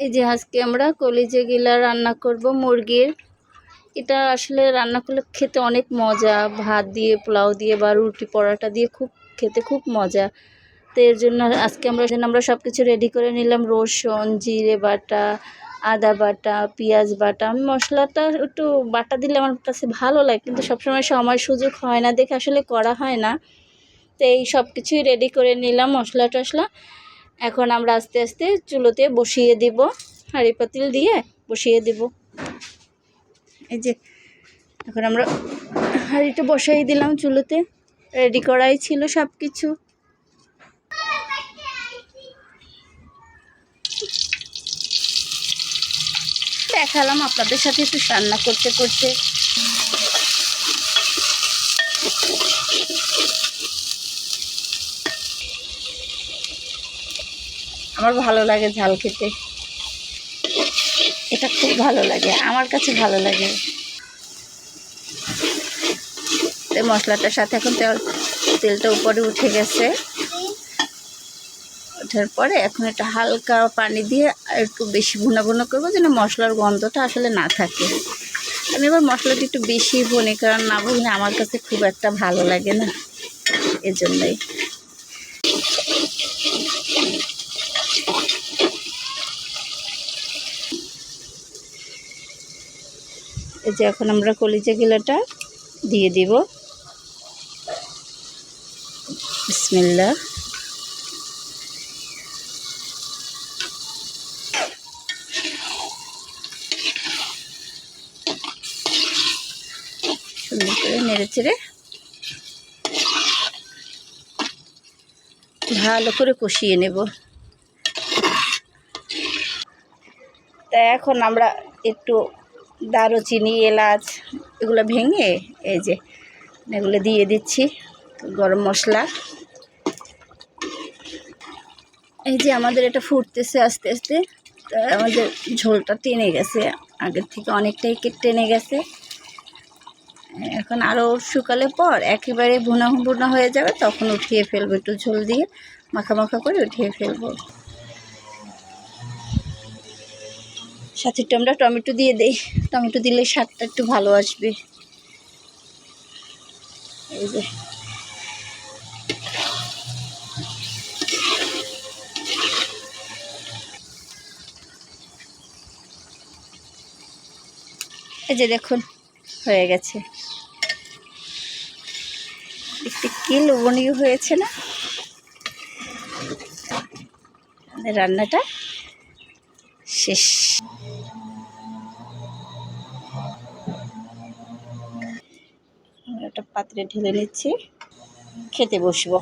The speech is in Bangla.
এই যে আজকে আমরা কলিজা গিলা রান্না করব মুরগির। এটা আসলে রান্না করলে খেতে অনেক মজা, ভাত দিয়ে, পোলাও দিয়ে বা রুটি পরোটা দিয়ে খেতে খুব মজা। তো এর জন্য আজকে আমরা সব কিছু রেডি করে নিলাম। রসুন, জিরে বাটা, আদা বাটা, পেঁয়াজ বাটা। আমি মশলাটা একটু বাটা দিলে আমার কাছে ভালো লাগে, কিন্তু সবসময় সময় সুযোগ হয় না দেখে আসলে করা হয় না। তো এই সব কিছুই রেডি করে নিলাম, মশলা টশলা। এখন আমরা আস্তে আস্তে চুলোতে বসিয়ে দিব, হাঁড়ি পাতিল দিয়ে বসিয়ে দিব। এই যে এখন আমরা হাঁড়িটা বসাই দিলাম চুলোতে, রেডি করাই ছিল সব কিছু। দেখালাম আপনাদের সাথে একটু রান্না করতে করতে। আমার ভালো লাগে ঝাল খেতে, এটা খুব ভালো লাগে, আমার কাছে ভালো লাগে। মশলাটার সাথে এখন তেলটা উপরে উঠে গেছে। ওঠার পরে এখন একটা হালকা পানি দিয়ে আর একটু বেশি ভুনা ভুনা করবো, যেন মশলার গন্ধটা আসলে না থাকে। আমি এবার মশলাটা একটু বেশি ভুনি, কারণ না ভুনলে আমার কাছে খুব একটা ভালো লাগে না, এজন্যই। এই যে এখন আমরা কলিজা গিলাটা দিয়ে দিব। বিসমিল্লাহ। সুন্দর করে নেড়ে চেড়ে ভালো করে কষিয়ে নেব। তা এখন আমরা একটু দারুচিনি, এলাচ এগুলো ভেঙে এই যে এগুলো দিয়ে দিচ্ছি। গরম মশলা। এই যে আমাদের এটা ফুটতেছে আস্তে আস্তে। আমাদের ঝোলটা টেনে গেছে, আগের থেকে অনেকটাই টেনে গেছে। এখন আরও শুকালে পর একেবারে ভুনা ভুনা হয়ে যাবে, তখন উঠিয়ে ফেলবো, একটু ঝোল দিয়ে মাখা মাখা করে উঠিয়ে ফেলবো। সাথে একটু আমরা টমেটো দিয়ে দিই, টমেটো দিলে স্বাদটা একটু ভালো আসবে। এই যে দেখুন হয়ে গেছে। একটু কি লোভনীয় হয়েছে না রান্নাটা? শেষ। একটা পাত্রে ঢেলে নিচ্ছি, খেতে বসবো।